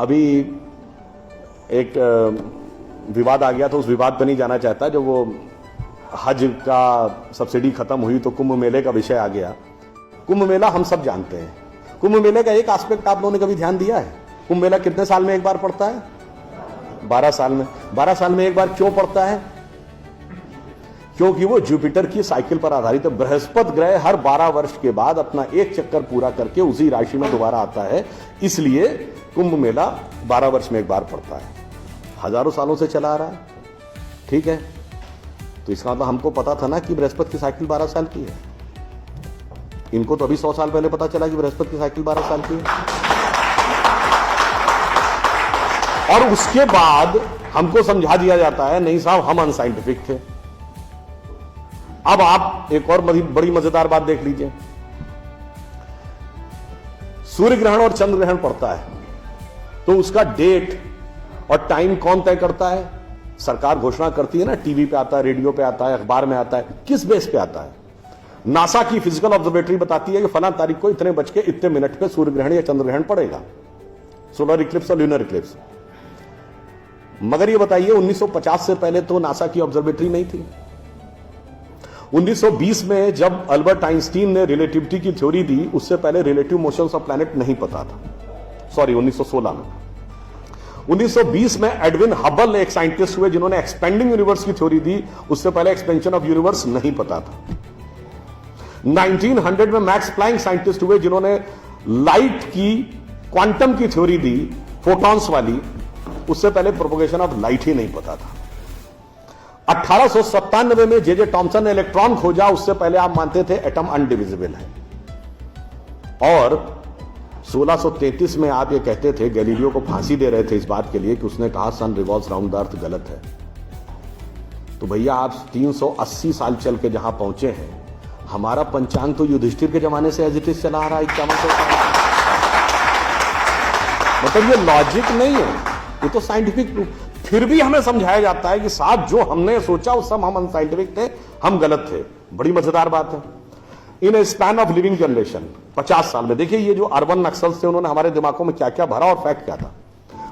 अभी एक विवाद आ गया तो उस विवाद पर नहीं जाना चाहता। जो वो हज का सब्सिडी खत्म हुई तो कुंभ मेले का विषय आ गया। कुंभ मेला हम सब जानते हैं। कुंभ मेले का एक एस्पेक्ट आप लोगों ने कभी ध्यान दिया है? कुंभ मेला कितने साल में एक बार पड़ता है? 12 साल में। 12 साल में एक बार क्यों पड़ता है? क्योंकि वो जुपिटर की साइकिल पर आधारित है। बृहस्पति ग्रह हर 12 वर्ष के बाद अपना एक चक्कर पूरा करके उसी राशि में दोबारा आता है, इसलिए कुंभ मेला 12 वर्ष में एक बार पड़ता है। हजारों सालों से चला आ रहा है, ठीक है। तो इसका मतलब हमको पता था ना कि बृहस्पति की साइकिल 12 साल की है। इनको तो अभी 100 साल पहले पता चला कि बृहस्पति की साइकिल 12 साल की है। और उसके बाद हमको समझा दिया जाता है नहीं साहब हम अनसाइंटिफिक थे। अब आप एक और बड़ी मजेदार बात देख लीजिए। सूर्य ग्रहण और चंद्र ग्रहण पड़ता है तो उसका डेट और टाइम कौन तय करता है? सरकार घोषणा करती है ना, टीवी पे आता है, रेडियो पे आता है, अखबार में आता है। किस बेस पे आता है? नासा की फिजिकल ऑब्जर्वेटरी बताती है कि फलां तारीख को इतने बज के इतने मिनट पे सूर्य ग्रहण या चंद्र ग्रहण पड़ेगा, सोलर इक्लिप्स और ल्यूनर इक्लिप्स। मगर ये बताइए 1950 से पहले तो नासा की ऑब्जर्वेटरी नहीं थी। 1920 में जब अल्बर्ट आइंस्टीन ने रिलेटिविटी की थ्योरी दी, उससे पहले रिलेटिव मोशंस ऑफ प्लैनेट नहीं पता था। सॉरी, 1916 में। 1920 में एडविन हबल एक साइंटिस्ट हुए जिन्होंने एक्सपेंडिंग यूनिवर्स की थ्योरी दी, उससे पहले एक्सपेंशन ऑफ यूनिवर्स नहीं पता था। 1900 में मैक्स प्लैंक साइंटिस्ट हुए जिन्होंने लाइट की क्वांटम की थ्योरी दी, फोटॉन्स वाली, उससे पहले प्रोपगेशन ऑफ लाइट ही नहीं पता था। 1897 में जे टॉमसन ने इलेक्ट्रॉन खोजा, उससे पहले आप मानते थे एटम अनडिविजिबल है। और 1633 में आप ये कहते थे, गैलीलियो को फांसी दे रहे थे इस बात के लिए कि उसने कहा सन रिवॉल्व्स राउंड द अर्थ गलत है। तो भैया आप 380 साल चल के जहां पहुंचे हैं, हमारा पंचांग तो युधिष्ठिर के जमाने से एज इट इज चला आ रहा है 5100 साल। मतलब ये लॉजिक नहीं है, ये तो साइंटिफिक प्रूफ। फिर भी हमें समझाया जाता है कि साहब जो हमने सोचा उस सब हम अनसाइंटिफिक थे, हम गलत थे। बड़ी मजेदार बात है। इन ए स्पैन ऑफ लिविंग जनरेशन, 50 साल में देखिए ये जो अर्बन नक्सल्स थे उन्होंने हमारे दिमागों में क्या क्या भरा और फैक्ट क्या था।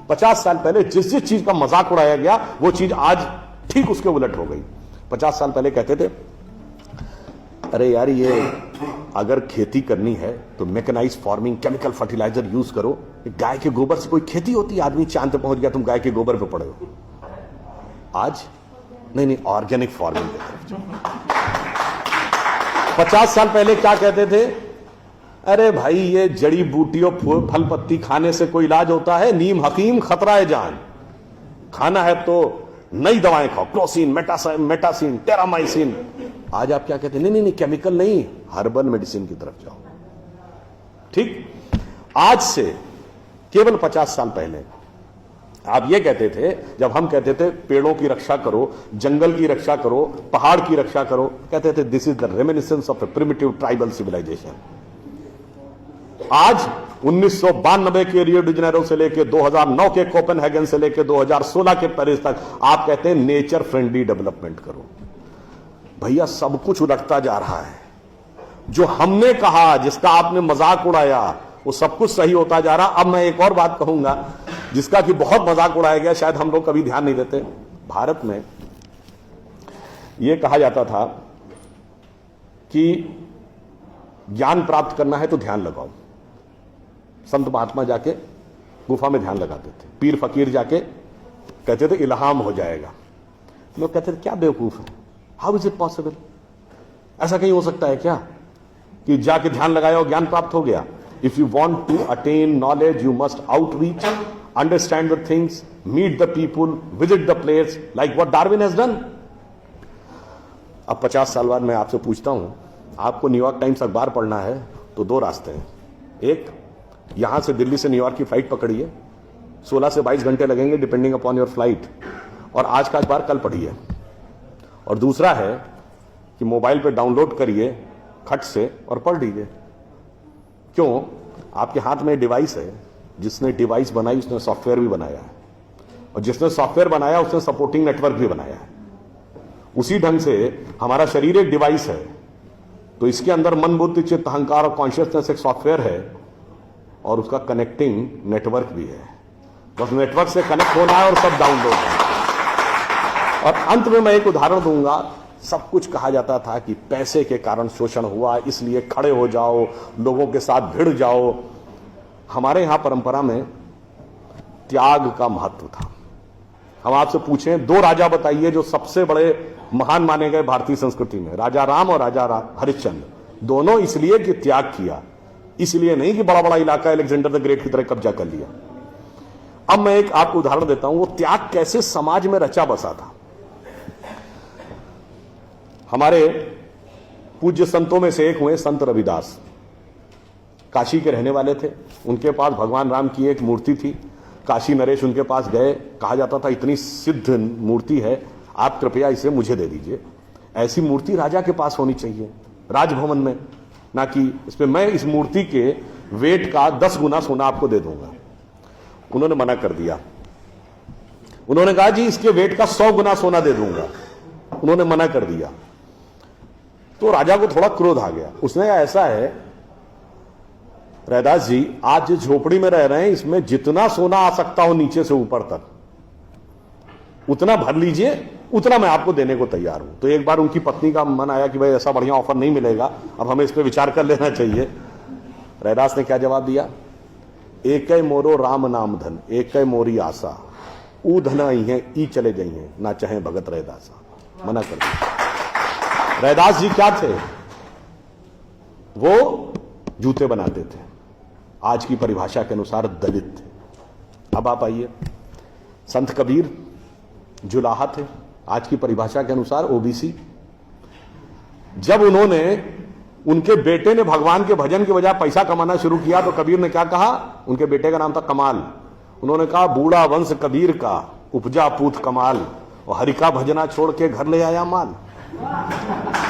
50 साल पहले जिस जिस चीज का मजाक उड़ाया गया वो चीज आज ठीक उसके उलट हो गई। 50 साल पहले कहते थे अरे यार ये अगर खेती करनी है तो mechanize farming, chemical fertilizer use करो। गाय के गोबर से कोई खेती होती है? आदमी चांद पे पहुंच गया, तुम गाय के गोबर पे पड़े हो। आज नहीं, ऑर्गेनिक फार्मिंग की तरफ। 50 साल पहले क्या कहते थे? अरे भाई ये जड़ी बूटियों फल पत्ती खाने से कोई इलाज होता है? नीम हकीम खतरा है जान। खाना है तो नई दवाएं खाओ, क्लोसिन, मेटासिन, टेरामाइसिन। आज आप क्या कहते हैं? नहीं, केमिकल नहीं, हर्बल मेडिसिन की तरफ जाओ। ठीक, आज से केवल 50 साल पहले आप ये कहते थे, जब हम कहते थे पेड़ों की रक्षा करो, जंगल की रक्षा करो, पहाड़ की रक्षा करो, कहते थे this is the reminiscence of a primitive tribal civilization. आज 1992 के रियो डी जेनेरो से लेकर 2009 के कोपेनहेगन से लेकर 2016 के पेरिस तक आप कहते हैं नेचर फ्रेंडली डेवलपमेंट करो। भैया सब कुछ उलटता जा रहा है। जो हमने कहा, जिसका आपने मजाक उड़ाया, वो सब कुछ सही होता जा रहा। अब मैं एक और बात कहूंगा जिसका कि बहुत मजाक उड़ाया गया, शायद हम लोग कभी ध्यान नहीं देते। भारत में यह कहा जाता था कि ज्ञान प्राप्त करना है तो ध्यान लगाओ। संत महात्मा जाके गुफा में ध्यान लगाते थे, पीर फकीर जाके कहते थे इल्हाम हो जाएगा। लोग कहते थे क्या बेवकूफ है, हाउ इज इट पॉसिबल? ऐसा कहीं हो सकता है क्या कि जाके ध्यान लगाया और ज्ञान प्राप्त हो गया? If you want to attain knowledge you must outreach, understand the things, meet the people, visit the place, like what Darwin has done. अब 50 साल बाद मैं आपसे पूछता हूं, आपको न्यूयॉर्क टाइम्स अखबार पढ़ना है तो 2 रास्ते हैं। एक, यहां से दिल्ली से न्यूयॉर्क की फ्लाइट पकड़िए, 16 से 22 घंटे लगेंगे डिपेंडिंग अपॉन योर फ्लाइट, और आज का अखबार कल पढ़िए। और दूसरा है कि मोबाइल पे डाउनलोड करिए खट से और पढ़ लीजिए। क्यों? आपके हाथ में डिवाइस है, जिसने डिवाइस बनाई उसने सॉफ्टवेयर भी बनाया है, और जिसने सॉफ्टवेयर बनाया उसने सपोर्टिंग नेटवर्क भी बनाया है। उसी ढंग से हमारा शरीर एक डिवाइस है, तो इसके अंदर मन, बुद्धि, चित्त, अहंकार और कॉन्शियसनेस एक सॉफ्टवेयर है, और उसका कनेक्टिंग नेटवर्क भी है। बस नेटवर्क से कनेक्ट होना है और सब डाउनलोड है। और अंत में मैं एक उदाहरण दूंगा। सब कुछ कहा जाता था कि पैसे के कारण शोषण हुआ, इसलिए खड़े हो जाओ, लोगों के साथ भिड़ जाओ। हमारे यहां परंपरा में त्याग का महत्व था। हम आपसे पूछें, दो राजा बताइए जो सबसे बड़े महान माने गए भारतीय संस्कृति में, राजा राम और राजा हरिश्चंद्र। दोनों इसलिए कि त्याग किया, इसलिए नहीं कि बड़ा बड़ा इलाका अलेक्जेंडर द ग्रेट की तरह कब्जा कर लिया। अब मैं एक आपको उदाहरण देता हूं, वो त्याग कैसे समाज में रचा बसा था। हमारे पूज्य संतों में से एक हुए संत रविदास, काशी के रहने वाले थे। उनके पास भगवान राम की एक मूर्ति थी। काशी नरेश उनके पास गए, कहा जाता था इतनी सिद्ध मूर्ति है, आप कृपया इसे मुझे दे दीजिए। ऐसी मूर्ति राजा के पास होनी चाहिए राजभवन में, ना कि इसमें मैं इस मूर्ति के वेट का 10 गुना सोना आपको दे दूंगा। उन्होंने मना कर दिया। उन्होंने कहा जी इसके वेट का 100 गुना सोना दे दूंगा। उन्होंने मना कर दिया। तो राजा को थोड़ा क्रोध आ गया। उसने कहा ऐसा है रैदास जी, आज जिस झोपड़ी में रह रहे हैं इसमें जितना सोना आ सकता हो नीचे से ऊपर तक उतना भर लीजिए, उतना मैं आपको देने को तैयार हूं। तो एक बार उनकी पत्नी का मन आया कि भाई ऐसा बढ़िया ऑफर नहीं मिलेगा, अब हमें इस पर विचार कर लेना चाहिए। रैदास ने क्या जवाब दिया? एक मोरो राम नाम धन, एक मोरी आशा, ऊ धन आई है ई चले गई हैं, ना चाहे भगत रैदासा। मना कर दिया। रैदास जी क्या थे? वो जूते बनाते थे, आज की परिभाषा के अनुसार दलित थे। अब आप आइए, संत कबीर जुलाहा थे, आज की परिभाषा के अनुसार ओबीसी। जब उनके बेटे ने भगवान के भजन की बजाय पैसा कमाना शुरू किया तो कबीर ने क्या कहा? उनके बेटे का नाम था कमाल। उन्होंने कहा बूढ़ा वंश कबीर का उपजा पूत कमाल, और हरि का भजना छोड़ के घर ले आया माल।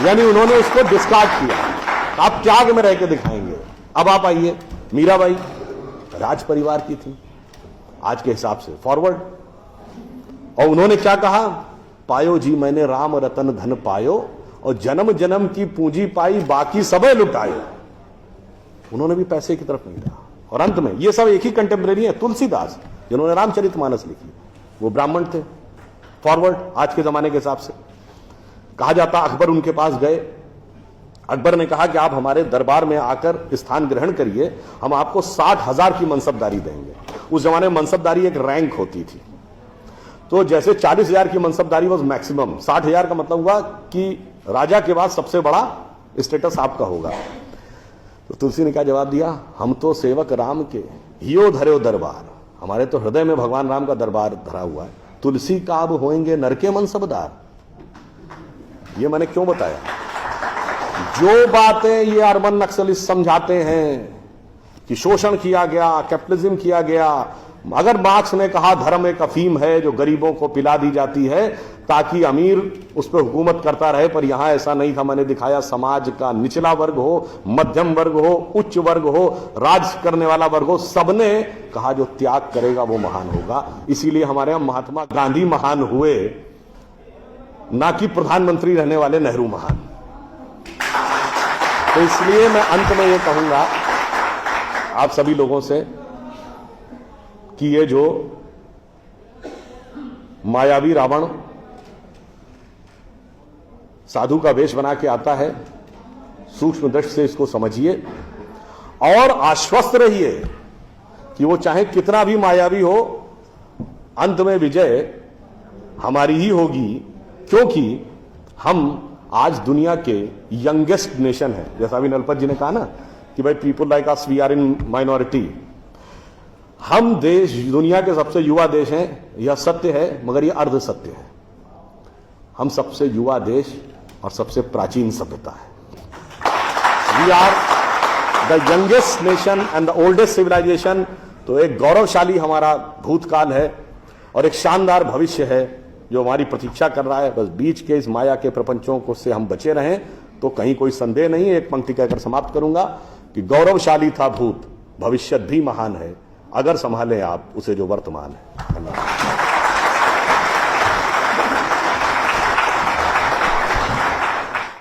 यानी उन्होंने उसको डिस्कार्ड किया। आप त्याग में रह के दिखाएंगे। अब आप आइए, मीराबाई राज परिवार की थी आज के हिसाब से, फॉरवर्ड। और उन्होंने क्या कहा? पायो जी मैंने राम रतन धन पायो, और जन्म जन्म की पूंजी पाई बाकी सबे लुटायो। उन्होंने भी पैसे की तरफ नहीं रहा। और अंत में ये सब एक ही कंटेम्परेरी है, तुलसीदास जिन्होंने रामचरितमानस लिखी, वो ब्राह्मण थे, फॉरवर्ड आज के जमाने के हिसाब से। कहा जाता अकबर उनके पास गए। अकबर ने कहा कि आप हमारे दरबार में आकर स्थान ग्रहण करिए, हम आपको 60,000 की मनसबदारी देंगे। उस जमाने में मनसबदारी एक रैंक होती थी। तो जैसे 40,000 की मनसबदारी वॉज मैक्सिमम, 60,000 का मतलब हुआ कि राजा के बाद सबसे बड़ा स्टेटस आपका होगा। तो तुलसी ने क्या जवाब दिया? हम तो सेवक राम के हियो धरो दरबार, हमारे तो हृदय में भगवान राम का दरबार धरा हुआ है। तुलसी का अब होएंगे नर के मनसबदार। ये मैंने क्यों बताया? जो बातें ये अर्बन नक्सलिस्ट समझाते हैं कि शोषण किया गया, कैपिटलिज्म किया गया, अगर मार्क्स ने कहा धर्म एक अफीम है जो गरीबों को पिला दी जाती है ताकि अमीर उस पर हुकूमत करता रहे, पर यहां ऐसा नहीं था। मैंने दिखाया समाज का निचला वर्ग हो, मध्यम वर्ग हो, उच्च वर्ग हो, राज करने वाला वर्ग हो, सबने कहा जो त्याग करेगा वो महान होगा। इसीलिए हमारे यहां महात्मा गांधी महान हुए, ना कि प्रधानमंत्री रहने वाले नेहरू महान। तो इसलिए मैं अंत में ये कहूंगा आप सभी लोगों से कि ये जो मायावी रावण साधु का वेश बना के आता है, सूक्ष्म दृष्टि से इसको समझिए और आश्वस्त रहिए कि वो चाहे कितना भी मायावी हो, अंत में विजय हमारी ही होगी, क्योंकि हम आज दुनिया के यंगेस्ट नेशन है। जैसा अभी नलपत जी ने कहा ना कि भाई people like us we are in minority. हम देश दुनिया के सबसे युवा देश हैं, यह सत्य है, मगर यह अर्ध सत्य है। हम सबसे युवा देश और सबसे प्राचीन सभ्यता है। We are the youngest nation and the oldest civilization. तो एक गौरवशाली हमारा भूतकाल है और एक शानदार भविष्य है जो हमारी प्रतीक्षा कर रहा है। बस बीच के इस माया के प्रपंचों को से हम बचे रहें तो कहीं कोई संदेह नहीं। एक पंक्ति कहकर समाप्त करूंगा कि गौरवशाली था भूत, भविष्य भी महान है, अगर संभालें आप उसे जो वर्तमान है। धन्यवाद।